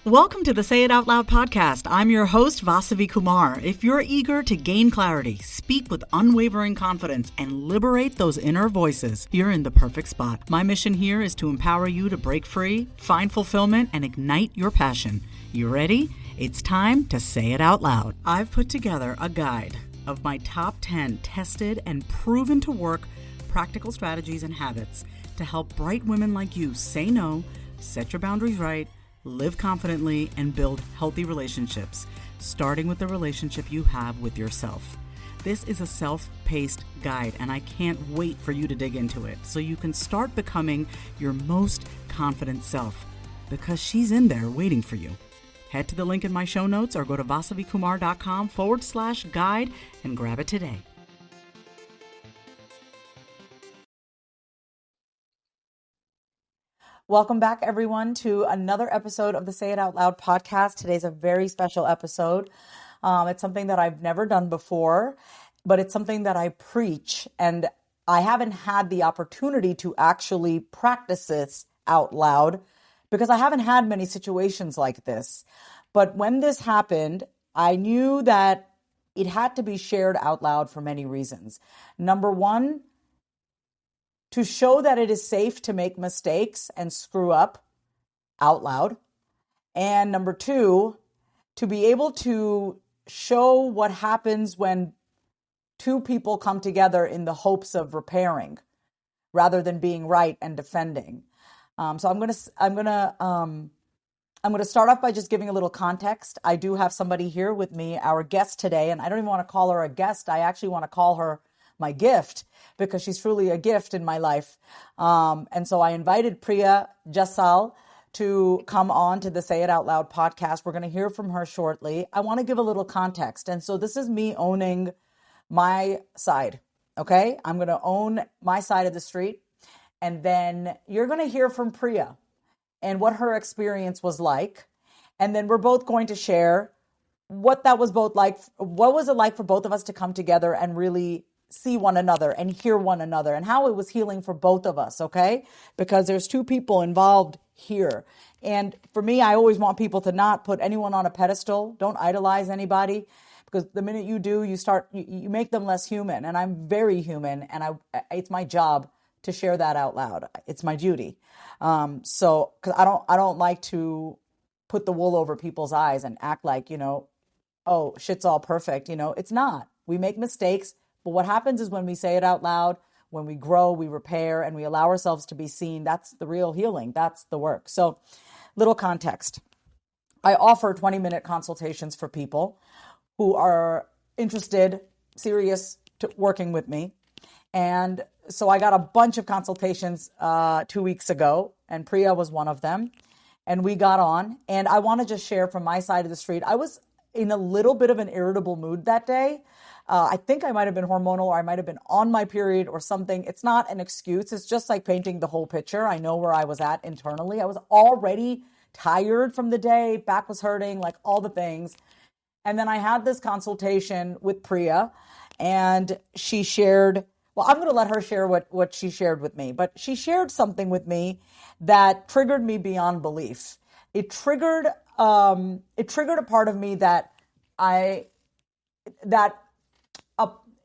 Welcome to the Say It Out Loud podcast. I'm your host, Vasavi Kumar. If you're eager to gain clarity, speak with unwavering confidence, and liberate those inner voices, you're in the perfect spot. My mission here is to empower you to break free, find fulfillment, and ignite your passion. You ready? It's time to say it out loud. I've put together a guide of my top 10 tested and proven to work practical strategies and habits to help bright women like you say no, set your boundaries right, live confidently, and build healthy relationships, starting with the relationship you have with yourself. This is a self-paced guide, and I can't wait for you to dig into it so you can start becoming your most confident self, because she's in there waiting for you. Head to the link in my show notes or go to vasavikumar.com/guide and grab it today. Welcome back, everyone, to another episode of the Say It Out Loud podcast. Today's a very special episode. It's something that I've never done before, but it's something that I preach, and I haven't had the opportunity to actually practice this out loud because I haven't had many situations like this. But when this happened, I knew that it had to be shared out loud for many reasons. Number one, to show that it is safe to make mistakes and screw up out loud. And number two, to be able to show what happens when two people come together in the hopes of repairing rather than being right and defending. So I'm gonna start off by just giving a little context. I do have somebody here with me, our guest today, and I don't even want to call her a guest. I actually want to call her my gift, because she's truly a gift in my life. And so I invited Priya Jasal to come on to the Say It Out Loud podcast. We're going to hear from her shortly. I want to give a little context. And so this is me owning my side. Okay. I'm going to own my side of the street. And then you're going to hear from Priya and what her experience was like. And then we're both going to share what that was both like. What was it like for both of us to come together and really see one another and hear one another, and how it was healing for both of us, okay? Because there's two people involved here. And for me, I always want people to not put anyone on a pedestal. Don't idolize anybody, because the minute you do, you make them less human. And I'm very human, and it's my job to share that out loud. It's my duty. So, because I don't like to put the wool over people's eyes and act like, oh, shit's all perfect. It's not. We make mistakes. But what happens is when we say it out loud, when we grow, we repair, and we allow ourselves to be seen, that's the real healing. That's the work. So, little context. I offer 20-minute consultations for people who are interested, serious to working with me. And so I got a bunch of consultations 2 weeks ago, and Priya was one of them. And we got on, and I want to just share from my side of the street. I was in a little bit of an irritable mood that day. I think I might have been hormonal, or I might have been on my period or something. It's not an excuse. It's just like painting the whole picture. I know where I was at internally. I was already tired from the day. Back was hurting, like all the things. And then I had this consultation with Priya, and she shared, well, I'm going to let her share what she shared with me. But she shared something with me that triggered me beyond belief. It triggered a part of me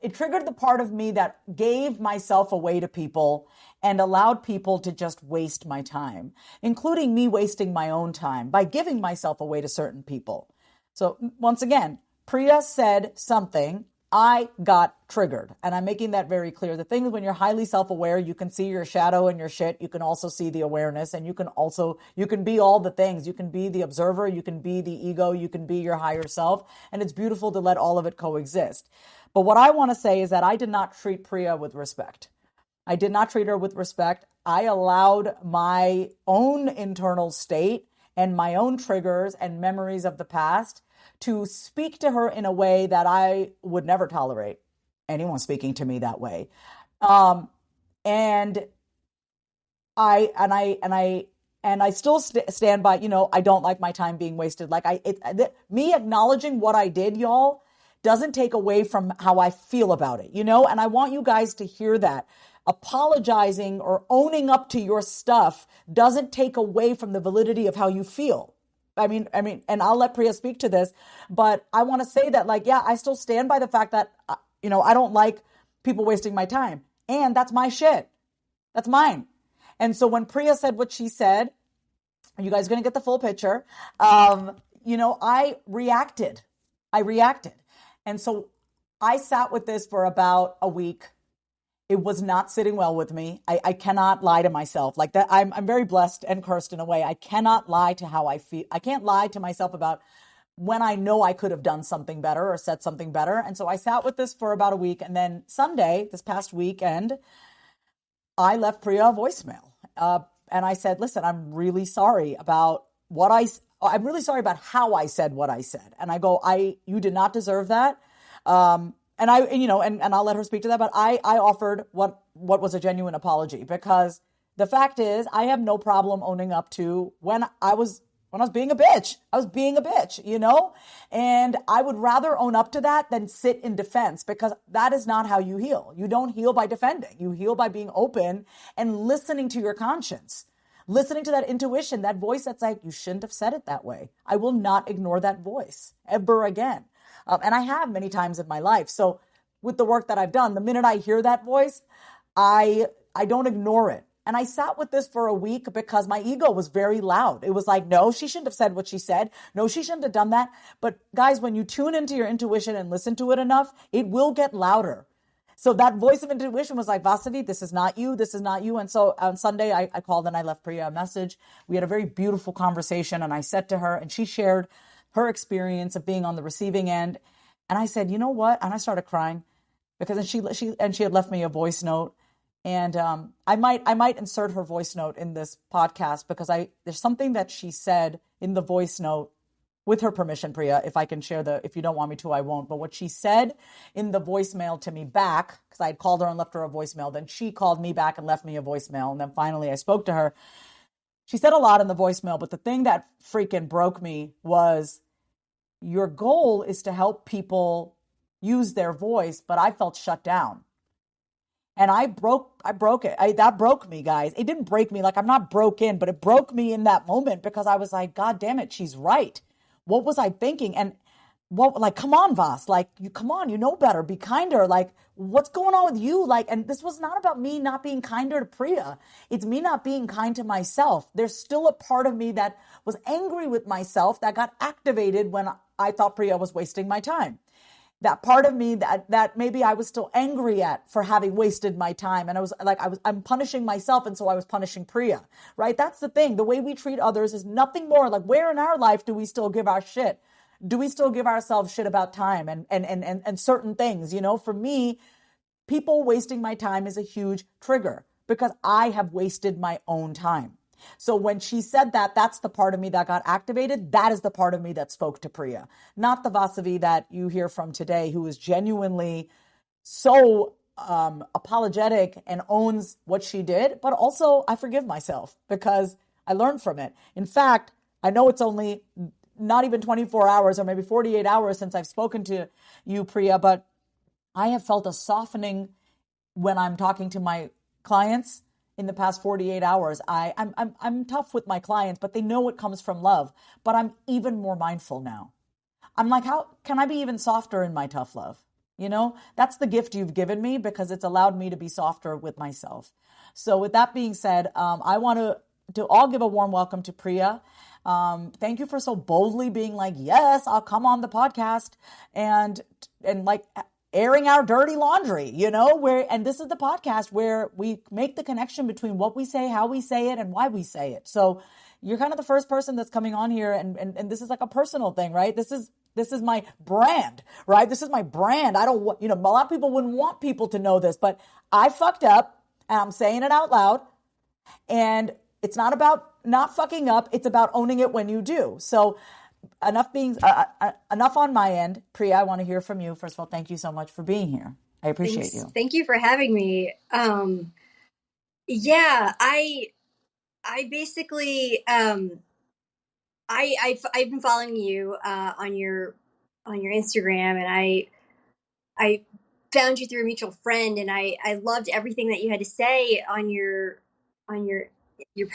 it triggered the part of me that gave myself away to people and allowed people to just waste my time, including me wasting my own time by giving myself away to certain people. So once again, Priya said something, I got triggered, and I'm making that very clear. The thing is, when you're highly self-aware, you can see your shadow and your shit. You can also see the awareness, and you can be all the things. You can be the observer, you can be the ego, you can be your higher self, and it's beautiful to let all of it coexist. But what I want to say is that I did not treat Priya with respect. I did not treat her with respect. I allowed my own internal state and my own triggers and memories of the past to speak to her in a way that I would never tolerate anyone speaking to me that way. And I still stand by, I don't like my time being wasted. Me acknowledging what I did, y'all, doesn't take away from how I feel about it, and I want you guys to hear that. Apologizing or owning up to your stuff doesn't take away from the validity of how you feel. and I'll let Priya speak to this, but I want to say that, like, yeah, I still stand by the fact that, I don't like people wasting my time. And that's my shit. That's mine. And so when Priya said what she said, you guys are going to get the full picture. I reacted. I reacted. And so I sat with this for about a week. It was not sitting well with me. I cannot lie to myself like that. I'm very blessed and cursed in a way. I cannot lie to how I feel. I can't lie to myself about when I know I could have done something better or said something better. And so I sat with this for about a week. And then Sunday, this past weekend, I left Priya a voicemail. And I said, listen, I'm really sorry about I'm really sorry about how I said what I said. And I go, you did not deserve that. And I'll let her speak to that. But I offered what was a genuine apology, because the fact is, I have no problem owning up to when I was being a bitch. I was being a bitch, and I would rather own up to that than sit in defense, because that is not how you heal. You don't heal by defending. You heal by being open and listening to your conscience, listening to that intuition, that voice that's like, you shouldn't have said it that way. I will not ignore that voice ever again. And I have many times in my life. So with the work that I've done, the minute I hear that voice, I don't ignore it. And I sat with this for a week because my ego was very loud. It was like, no, she shouldn't have said what she said. No, she shouldn't have done that. But guys, when you tune into your intuition and listen to it enough, it will get louder. So that voice of intuition was like, Vasavi, this is not you. This is not you. And so on Sunday, I called and I left Priya a message. We had a very beautiful conversation. And I said to her, and she shared her experience of being on the receiving end. And I said, you know what? And I started crying, because she had left me a voice note. And I might insert her voice note in this podcast, because there's something that she said in the voice note, with her permission, Priya, if I can share if you don't want me to, I won't. But what she said in the voicemail to me back, because I had called her and left her a voicemail, then she called me back and left me a voicemail. And then finally I spoke to her. She said a lot in the voicemail, but the thing that freaking broke me was, your goal is to help people use their voice, but I felt shut down. And I broke it. That broke me, guys. It didn't break me, like I'm not broken, but it broke me in that moment, because I was like, God damn it, she's right. What was I thinking? And come on, Vas, come on, you know better, be kinder. Like, what's going on with you? And this was not about me not being kinder to Priya. It's me not being kind to myself. There's still a part of me that was angry with myself that got activated when I thought Priya was wasting my time. That part of me that maybe I was still angry at for having wasted my time. And I'm punishing myself. And so I was punishing Priya, right? That's the thing. The way we treat others is nothing more. Like, where in our life do we still give our shit? Do we still give ourselves shit about time and certain things? For me, people wasting my time is a huge trigger, because I have wasted my own time. So when she said that, that's the part of me that got activated. That is the part of me that spoke to Priya, not the Vasavi that you hear from today, who is genuinely so apologetic and owns what she did. But also, I forgive myself because I learned from it. In fact, I know it's only not even 24 hours or maybe 48 hours since I've spoken to you, Priya, but I have felt a softening when I'm talking to my clients in the past 48 hours. I'm tough with my clients, but they know it comes from love. But I'm even more mindful now. I'm like, how can I be even softer in my tough love? That's the gift you've given me, because it's allowed me to be softer with myself. So with that being said, I want to all give a warm welcome to Priya. Thank you for so boldly being like, yes, I'll come on the podcast and like airing our dirty laundry, and this is the podcast where we make the connection between what we say, how we say it, and why we say it. So you're kind of the first person that's coming on here, and this is like a personal thing, right? This is my brand, right? This is my brand. I don't want, a lot of people wouldn't want people to know this, but I fucked up and I'm saying it out loud. And it's not about not fucking up. It's about owning it when you do. So enough on my end. Priya, I want to hear from you. First of all, thank you so much for being here. I appreciate you. Thank you for having me. Yeah, I basically, I've been following you on your Instagram, and I found you through a mutual friend, and I loved everything that you had to say on your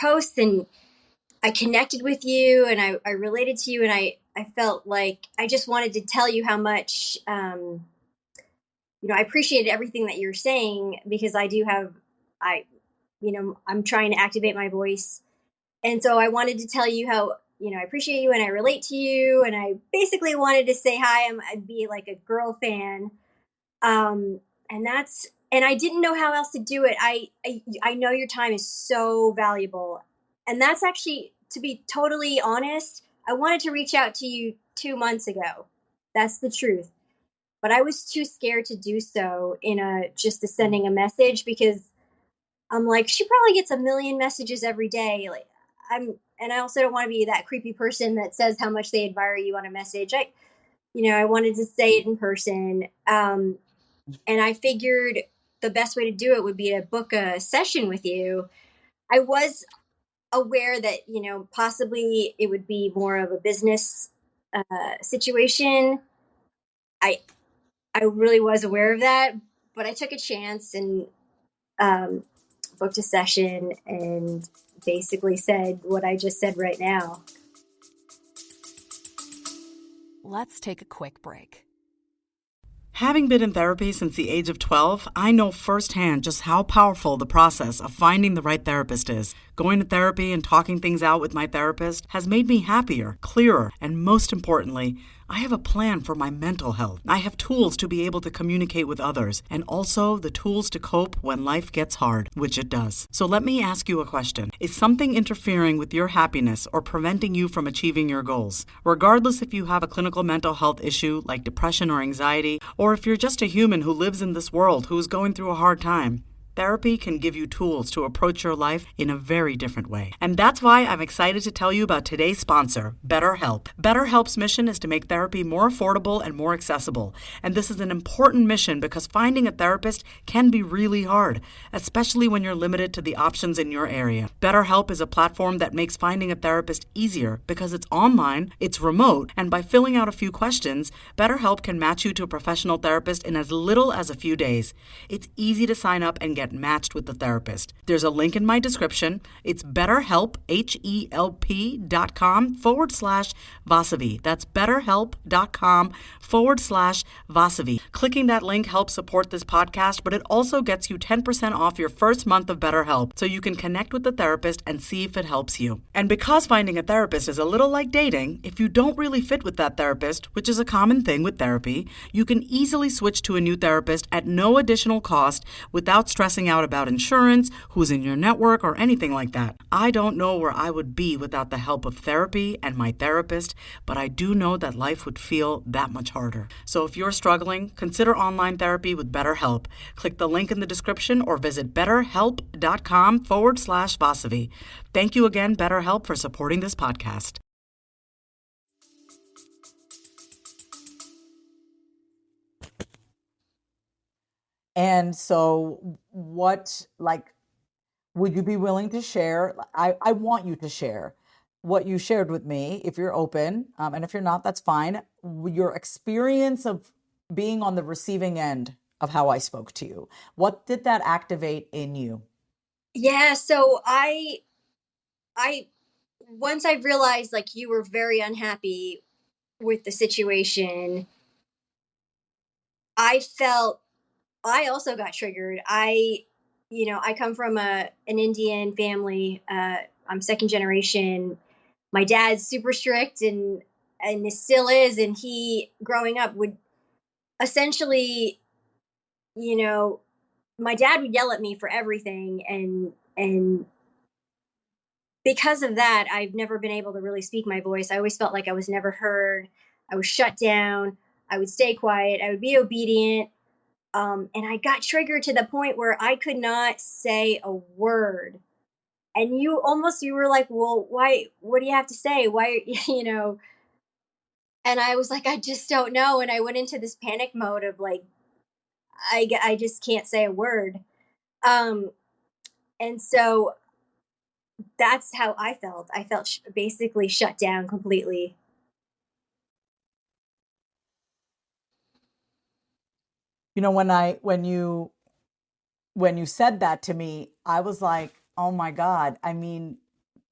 posts, and I connected with you and I related to you, and I felt like I just wanted to tell you how much, I appreciated everything that you're saying, because I, I'm trying to activate my voice. And so I wanted to tell you how, I appreciate you and I relate to you. And I basically wanted to say hi. I'd be like a girl fan. Um, and I didn't know how else to do it. I know your time is so valuable. And that's actually, to be totally honest, I wanted to reach out to you 2 months ago. That's the truth. But I was too scared to do so in just sending a message, because I'm like, she probably gets a million messages every day. Like, and I also don't want to be that creepy person that says how much they admire you on a message. I wanted to say it in person. And I figured the best way to do it would be to book a session with you. I was aware that, possibly it would be more of a business situation. I, I really was aware of that, but I took a chance and um, booked a session and basically said what I just said right now. Let's take a quick break. Having been in therapy since the age of 12, I know firsthand just how powerful the process of finding the right therapist is. Going to therapy and talking things out with my therapist has made me happier, clearer, and most importantly, I have a plan for my mental health. I have tools to be able to communicate with others, and also the tools to cope when life gets hard, which it does. So let me ask you a question. Is something interfering with your happiness or preventing you from achieving your goals? Regardless if you have a clinical mental health issue like depression or anxiety, or if you're just a human who lives in this world who is going through a hard time, therapy can give you tools to approach your life in a very different way. And that's why I'm excited to tell you about today's sponsor, BetterHelp. BetterHelp's mission is to make therapy more affordable and more accessible. And this is an important mission because finding a therapist can be really hard, especially when you're limited to the options in your area. BetterHelp is a platform that makes finding a therapist easier because it's online, it's remote, and by filling out a few questions, BetterHelp can match you to a professional therapist in as little as a few days. It's easy to sign up and get matched with the therapist. There's a link in my description. It's betterhelp, HELP.com/Vasavi. That's betterhelp.com/Vasavi. Clicking that link helps support this podcast, but it also gets you 10% off your first month of BetterHelp, so you can connect with the therapist and see if it helps you. And because finding a therapist is a little like dating, if you don't really fit with that therapist, which is a common thing with therapy, you can easily switch to a new therapist at no additional cost without stressing out about insurance, who's in your network, or anything like that. I don't know where I would be without the help of therapy and my therapist, but I do know that life would feel that much harder. So if you're struggling, consider online therapy with BetterHelp. Click the link in the description or visit betterhelp.com/Vasavi. Thank you again, BetterHelp, for supporting this podcast. And so would you be willing to share? I want you to share what you shared with me, if you're open. And if you're not, that's fine. Your experience of being on the receiving end of how I spoke to you. What did that activate in you? Yeah, so I once I realized like you were very unhappy with the situation, I felt I also got triggered. I come from an Indian family. I'm second generation. My dad's super strict and it still is. And he, growing up, would essentially, you know, my dad would yell at me for everything, and because of that, I've never been able to really speak my voice. I always felt like I was never heard. I was shut down. I would stay quiet. I would be obedient. And I got triggered to the point where I could not say a word. And you were like, well, why? What do you have to say? Why, you know? And I was like, I just don't know. And I went into this panic mode of like, I just can't say a word. Um, and so that's how I felt. I felt basically shut down completely. You know, when you said that to me, I was like, oh my God. I mean,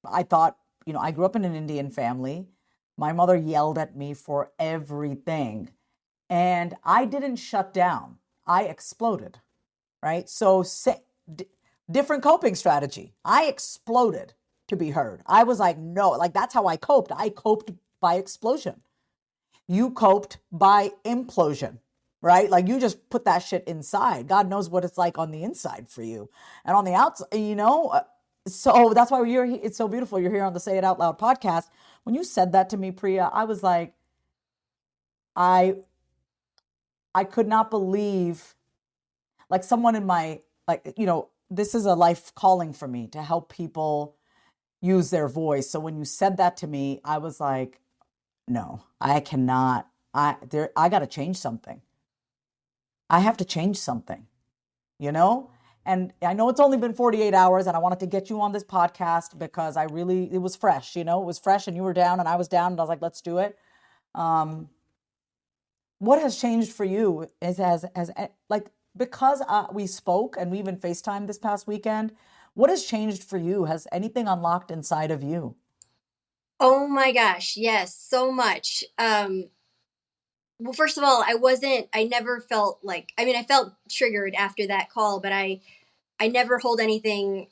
I thought I grew up in an Indian family. My mother yelled at me for everything. And I didn't shut down. I exploded, right? So different coping strategy. I exploded to be heard. I was like, no, like that's how I coped. I coped by explosion. You coped by implosion, right? Like you just put that shit inside. God knows what it's like on the inside for you. And on the outside, so that's why it's so beautiful. You're here on the Say It Out Loud podcast. When you said that to me, Priya, I was like, I I could not believe, like someone in my, like, this is a life calling for me to help people use their voice. So when you said that to me, I was like, no, I cannot. I got to change something. I have to change something, you know? And I know it's only been 48 hours and I wanted to get you on this podcast because it was fresh, it was fresh and you were down and I was down and I was like, let's do it. Um, what has changed for you is like, because we spoke and we even FaceTime this past weekend, what has changed for you? Has anything unlocked inside of you? Oh my gosh, yes, so much. Well, first of all, I never felt like, I mean, I felt triggered after that call, but I never hold anything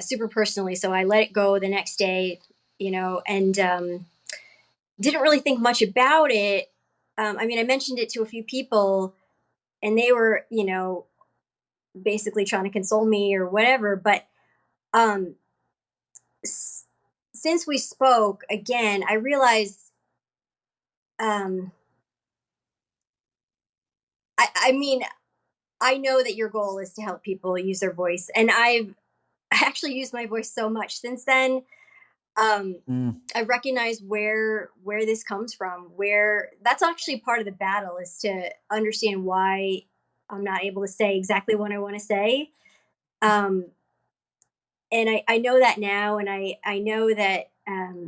super personally. So I let it go the next day, and didn't really think much about it. I mean, I mentioned it to a few people and they were, basically trying to console me or whatever. But um, s- since we spoke again, I realized, um, I mean, I know that your goal is to help people use their voice, and I've actually used my voice so much since then. Um, Mm. I recognize where this comes from. Where that's actually part of the battle is to understand why I'm not able to say exactly what I want to say. Um, and I know that now, and I know that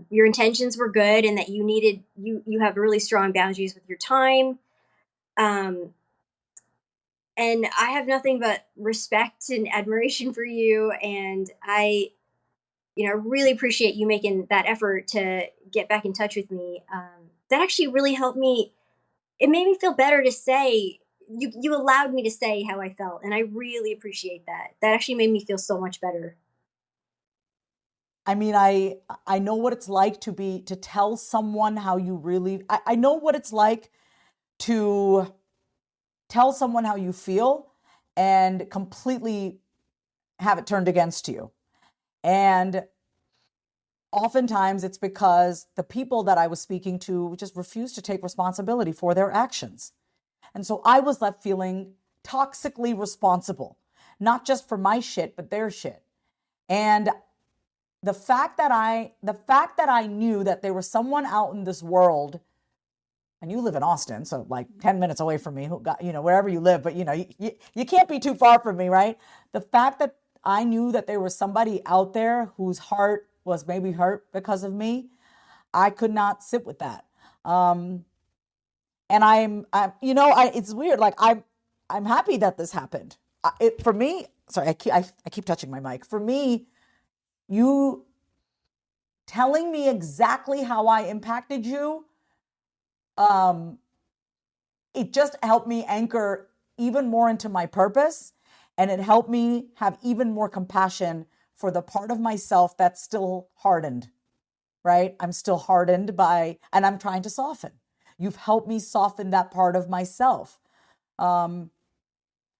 your intentions were good, and that you have really strong boundaries with your time. Um, and I have nothing but respect and admiration for you, and I really appreciate you making that effort to get back in touch with me. That actually really helped me. It made me feel better to say you allowed me to say how I felt, and I really appreciate that. That actually made me feel so much better. I mean, I know what it's like to tell someone how you really, I know what it's like to tell someone how you feel and completely have it turned against you. And oftentimes it's because the people that I was speaking to just refused to take responsibility for their actions. And so I was left feeling toxically responsible, not just for my shit, but their shit. And the fact that I knew that there was someone out in this world, and you live in Austin, so like 10 minutes away from me, who got, wherever you live, but you can't be too far from me, right? The fact that I knew that there was somebody out there whose heart was maybe hurt because of me, I could not sit with that. Um, and it's weird. Like I'm happy that this happened. For me, sorry, I keep touching my mic. For me, you telling me exactly how I impacted you, um, it just helped me anchor even more into my purpose. And it helped me have even more compassion for the part of myself that's still hardened, right? I'm still hardened and I'm trying to soften. You've helped me soften that part of myself. Um,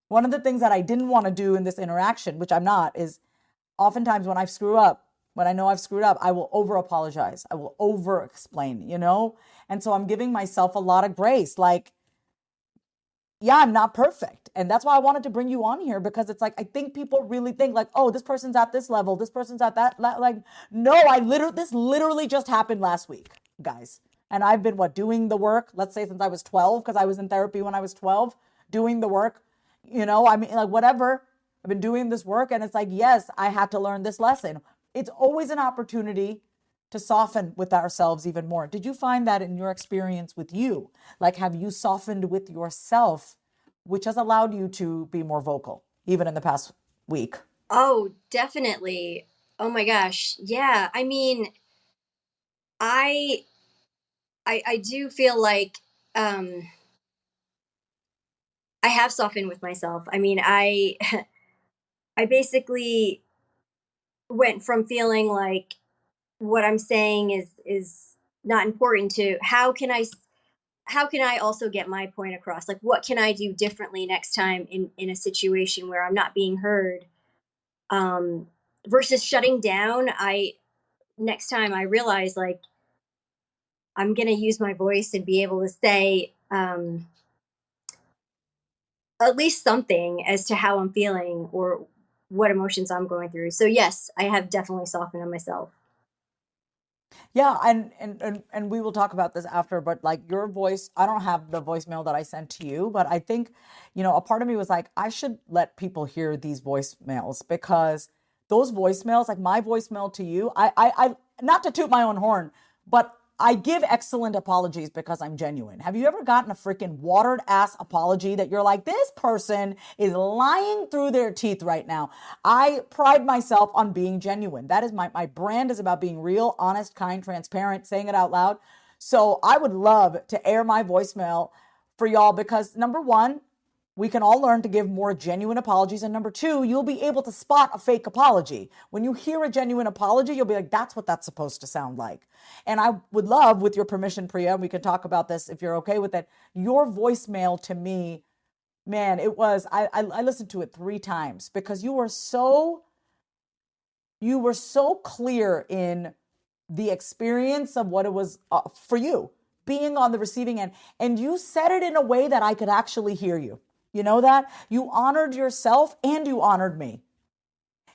One of the things that I didn't want to do in this interaction, which I'm not, is oftentimes when I know I've screwed up, I will over apologize. I will over explain. And so I'm giving myself a lot of grace. Like, yeah, I'm not perfect. And that's why I wanted to bring you on here, because it's like, I think people really think like, oh, this person's at this level, this person's at that. Like, no, this literally just happened last week, guys. And I've been doing the work, let's say since I was 12, because I was in therapy when I was 12, doing the work, I mean, like, whatever. I've been doing this work, and it's like, yes, I had to learn this lesson. It's always an opportunity to soften with ourselves even more. Did you find that in your experience with you? Like, have you softened with yourself, which has allowed you to be more vocal, even in the past week? Oh, definitely. Oh my gosh. Yeah. I mean, I I do feel like um, I have softened with myself. I mean, I basically went from feeling like what I'm saying is not important to how can I also get my point across? Like, what can I do differently next time in a situation where I'm not being heard? Um, versus shutting down. I next time I realize like I'm gonna use my voice and be able to say at least something as to how I'm feeling or what emotions I'm going through. So yes, I have definitely softened on myself. Yeah, and we will talk about this after, but like your voice, I don't have the voicemail that I sent to you, but I think, a part of me was like, I should let people hear these voicemails because those voicemails, like my voicemail to you, I not to toot my own horn, but I give excellent apologies because I'm genuine. Have you ever gotten a freaking watered ass apology that you're like, this person is lying through their teeth right now? I pride myself on being genuine. That is my brand is about being real, honest, kind, transparent, saying it out loud. So I would love to air my voicemail for y'all because number one, we can all learn to give more genuine apologies. And number two, you'll be able to spot a fake apology. When you hear a genuine apology, you'll be like, that's what that's supposed to sound like. And I would love, with your permission, Priya, we can talk about this if you're okay with it. Your voicemail to me, man, it was, I listened to it 3 times because you were so clear in the experience of what it was for you being on the receiving end. And you said it in a way that I could actually hear you. You know that? You honored yourself and you honored me.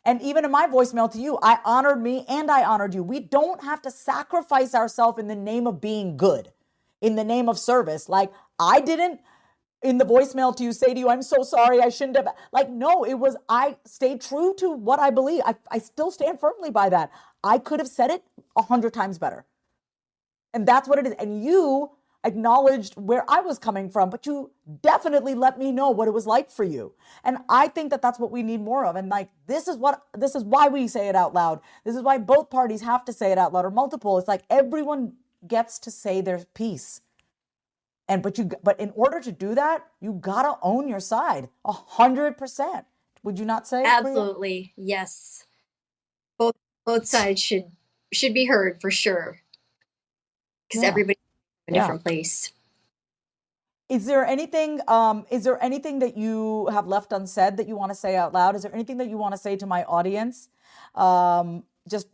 And even in my voicemail to you, I honored me and I honored you. We don't have to sacrifice ourselves in the name of being good, in the name of service. Like I didn't in the voicemail to you say to you, I'm so sorry, I shouldn't have. Like, no, it was, I stayed true to what I believe. I still stand firmly by that. I could have said it 100 times better. And that's what it is. And you acknowledged where I was coming from, but you definitely let me know what it was like for you. And I think that that's what we need more of. And like, this is why we say it out loud. This is why both parties have to say it out loud or multiple. It's like everyone gets to say their piece. And but in order to do that, you gotta own your side 100%. Would you not say, Priya? Absolutely, yes. Both both sides should be heard for sure because Yeah, everybody's in a yeah. different place. Is there anything that you have left unsaid that you want to say out loud? Is there anything that you want to say to my audience? Just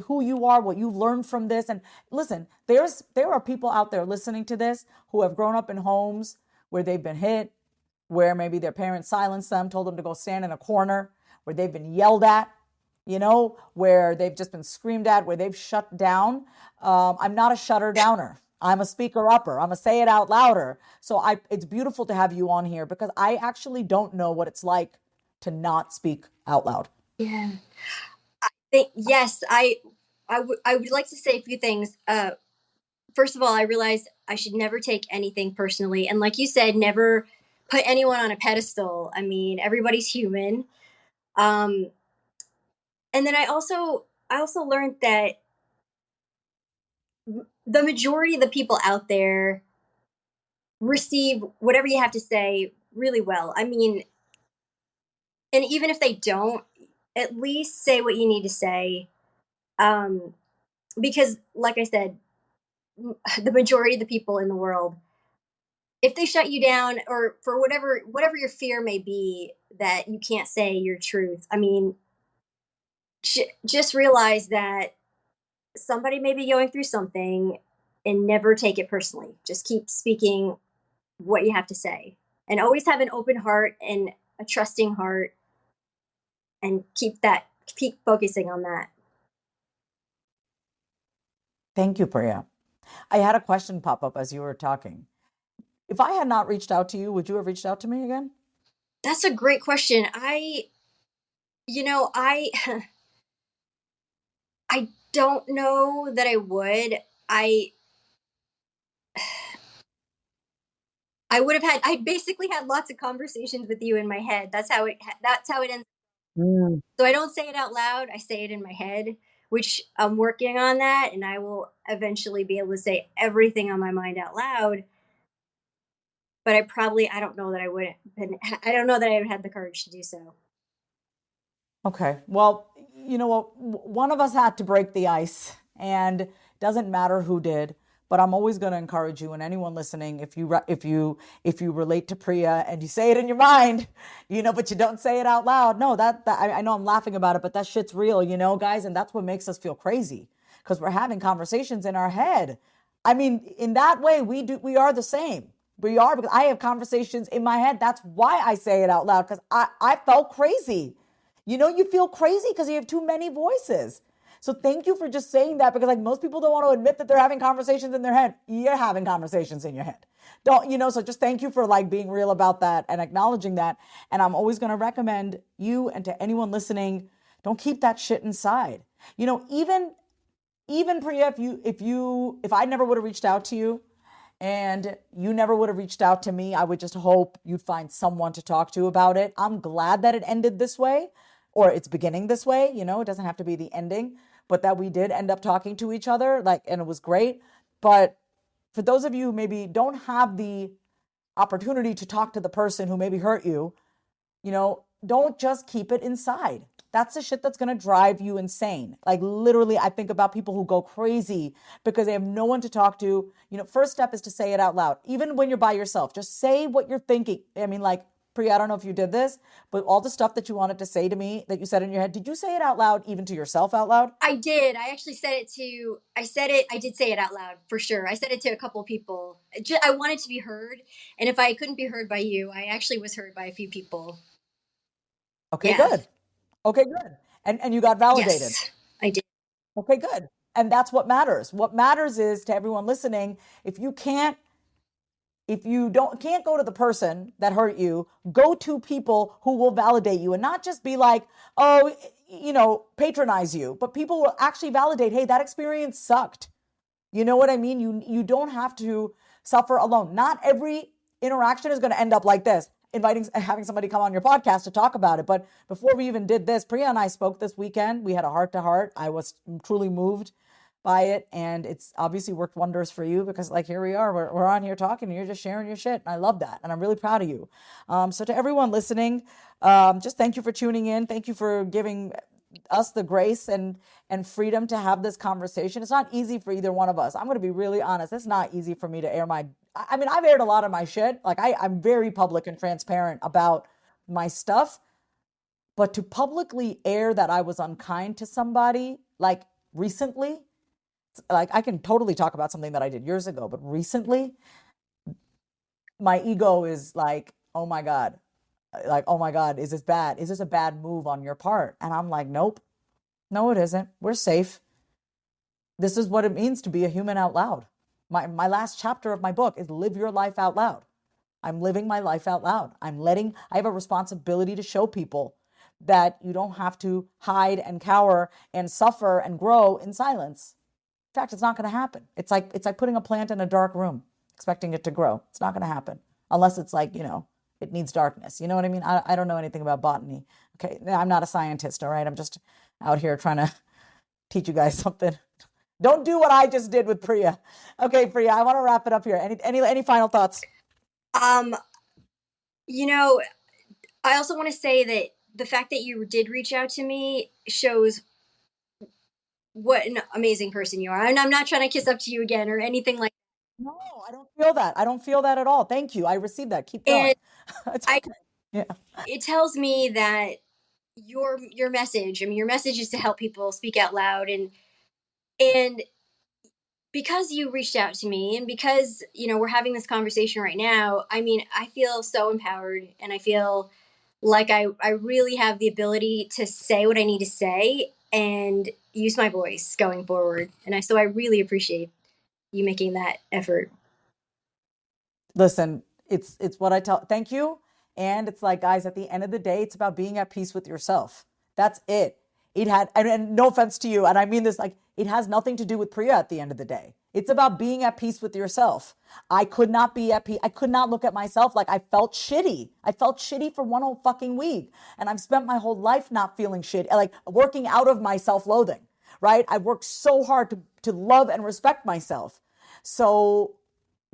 who you are, what you've learned from this. And listen, there are people out there listening to this who have grown up in homes where they've been hit, where maybe their parents silenced them, told them to go stand in a corner, where they've been yelled at, where they've just been screamed at, where they've shut down. I'm not a shutter downer. I'm a speaker upper. I'm a say it out louder. So it's beautiful to have you on here because I actually don't know what it's like to not speak out loud. Yeah. Yes, I would like to say a few things. First of all, I realized I should never take anything personally, and like you said, never put anyone on a pedestal. I mean, everybody's human. Um, and then I also learned that the majority of the people out there receive whatever you have to say really well. I mean, and even if they don't, at least say what you need to say. Um, because, like I said, the majority of the people in the world, if they shut you down or for whatever your fear may be that you can't say your truth, I mean, just realize that somebody may be going through something and never take it personally. Just keep speaking what you have to say and always have an open heart and a trusting heart and keep focusing on that. Thank you, Priya. I had a question pop up as you were talking. If I had not reached out to you, would you have reached out to me again? That's a great question. I I don't know that I would. I I would have had I basically had lots of conversations with you in my head. That's how it ends. Mm. So I don't say it out loud. I say it in my head, which I'm working on that, and I will eventually be able to say everything on my mind out loud. But I don't know that I would have been, I don't know that I would have had the courage to do so. Okay. Well, you know what? One of us had to break the ice, and it doesn't matter who did. But I'm always going to encourage you and anyone listening, if you relate to Priya and you say it in your mind, but you don't say it out loud. No, that I know I'm laughing about it, but that shit's real, guys, and that's what makes us feel crazy because we're having conversations in our head. I mean, in that way, we are the same. We are because I have conversations in my head. That's why I say it out loud because I felt crazy. You feel crazy because you have too many voices. So thank you for just saying that because like most people don't want to admit that they're having conversations in their head. You're having conversations in your head. So just thank you for like being real about that and acknowledging that. And I'm always going to recommend you and to anyone listening, don't keep that shit inside. Even Priya, if I never would have reached out to you and you never would have reached out to me, I would just hope you'd find someone to talk to about it. I'm glad that it ended this way or it's beginning this way. It doesn't have to be the ending, but that we did end up talking to each other, like, and it was great. But for those of you who maybe don't have the opportunity to talk to the person who maybe hurt you, don't just keep it inside. That's the shit that's going to drive you insane. Like literally, I think about people who go crazy because they have no one to talk to. First step is to say it out loud. Even when you're by yourself, just say what you're thinking. I mean, like, Priya, I don't know if you did this, but all the stuff that you wanted to say to me that you said in your head, did you say it out loud, even to yourself out loud? I did. I actually I did say it out loud for sure. I said it to a couple of people. I wanted to be heard. And if I couldn't be heard by you, I actually was heard by a few people. Okay, Yeah. good. Okay, good. And you got validated. Yes, I did. Okay, good. And that's what matters. What matters is to everyone listening, if you don't can't go to the person that hurt you, go to people who will validate you and not just be like, oh, patronize you, but people will actually validate, hey, that experience sucked. You know what I mean? You don't have to suffer alone. Not every interaction is going to end up like this, having somebody come on your podcast to talk about it. But before we even did this, Priya and I spoke this weekend. We had a heart to heart. I was truly moved by it, and it's obviously worked wonders for you because like here we are, we're on here talking and you're just sharing your shit, and I love that, and I'm really proud of you. So to everyone listening, just thank you for tuning in. Thank you for giving us the grace and freedom to have this conversation. It's not easy for either one of us. I'm going to be really honest. It's not easy for me to air I mean, I've aired a lot of my shit. Like I'm very public and transparent about my stuff, but to publicly air that I was unkind to somebody, like recently, like I can totally talk about something that I did years ago, but recently my ego is like, oh my God, like, oh my God, is this bad? Is this a bad move on your part? And I'm like, nope, no, it isn't. We're safe. This is what it means to be a human out loud. My last chapter of my book is live your life out loud. I'm living my life out loud. I have a responsibility to show people that you don't have to hide and cower and suffer and grow in silence. In fact, it's not going to happen. It's like putting a plant in a dark room, expecting it to grow. It's not going to happen unless it's like, it needs darkness. You know what I mean? I don't know anything about botany. Okay. I'm not a scientist. All right. I'm just out here trying to teach you guys something. Don't do what I just did with Priya. Okay, Priya, I want to wrap it up here. Any final thoughts? Um, you know, I also want to say that the fact that you did reach out to me shows what an amazing person you are. And I'm not trying to kiss up to you again or anything like that. No, I don't feel that. I don't feel that at all. Thank you. I received that. Keep going. It's okay. Yeah. It tells me that your message, I mean, your message is to help people speak out loud, and because you reached out to me and because we're having this conversation right now, I mean, I feel so empowered, and I feel like I really have the ability to say what I need to say and use my voice going forward. So I really appreciate you making that effort. Listen, it's what I tell. Thank you. And it's like, guys, at the end of the day, it's about being at peace with yourself. That's it. And no offense to you, and I mean this, like, it has nothing to do with Priya at the end of the day. It's about being at peace with yourself. I could not be at peace. I could not look at myself like I felt shitty. I felt shitty for one whole fucking week. And I've spent my whole life not feeling shitty, like working out of my self-loathing, right? I've worked so hard to love and respect myself. So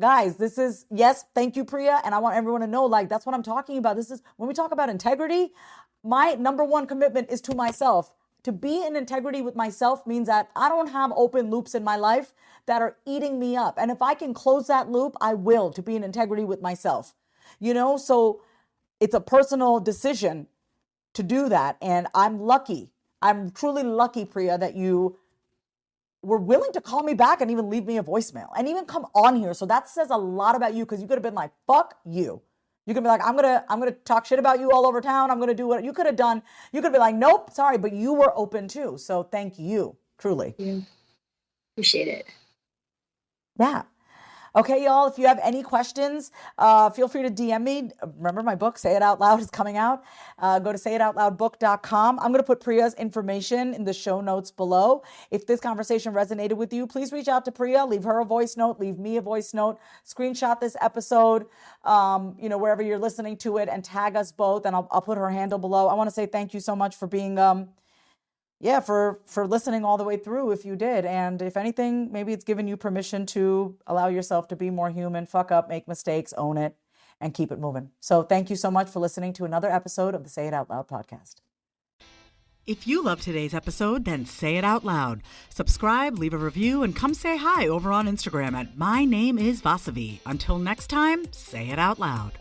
guys, this is, yes, thank you, Priya. And I want everyone to know, like, that's what I'm talking about. This is when we talk about integrity, my number one commitment is to myself. To be in integrity with myself means that I don't have open loops in my life that are eating me up. And if I can close that loop, I will, to be in integrity with myself. So it's a personal decision to do that. And I'm lucky. I'm truly lucky, Priya, that you were willing to call me back and even leave me a voicemail and even come on here. So that says a lot about you, because you could have been like, fuck you. You could be like, I'm gonna talk shit about you all over town. I'm gonna do what you could have done. You could be like, nope, sorry, but you were open too. So thank you, truly. Yeah. Appreciate it. Yeah. Okay, y'all, if you have any questions, feel free to DM me. Remember, my book, Say It Out Loud, is coming out. Go to sayitoutloudbook.com. I'm going to put Priya's information in the show notes below. If this conversation resonated with you, please reach out to Priya. Leave her a voice note. Leave me a voice note. Screenshot this episode, wherever you're listening to it, and tag us both. And I'll put her handle below. I want to say thank you so much for being... for listening all the way through, if you did. And if anything, maybe it's given you permission to allow yourself to be more human, fuck up, make mistakes, own it, and keep it moving. So thank you so much for listening to another episode of the Say It Out Loud podcast. If you love today's episode, then say it out loud. Subscribe, leave a review, and come say hi over on Instagram at My Name is Vasavi. Until next time, say it out loud.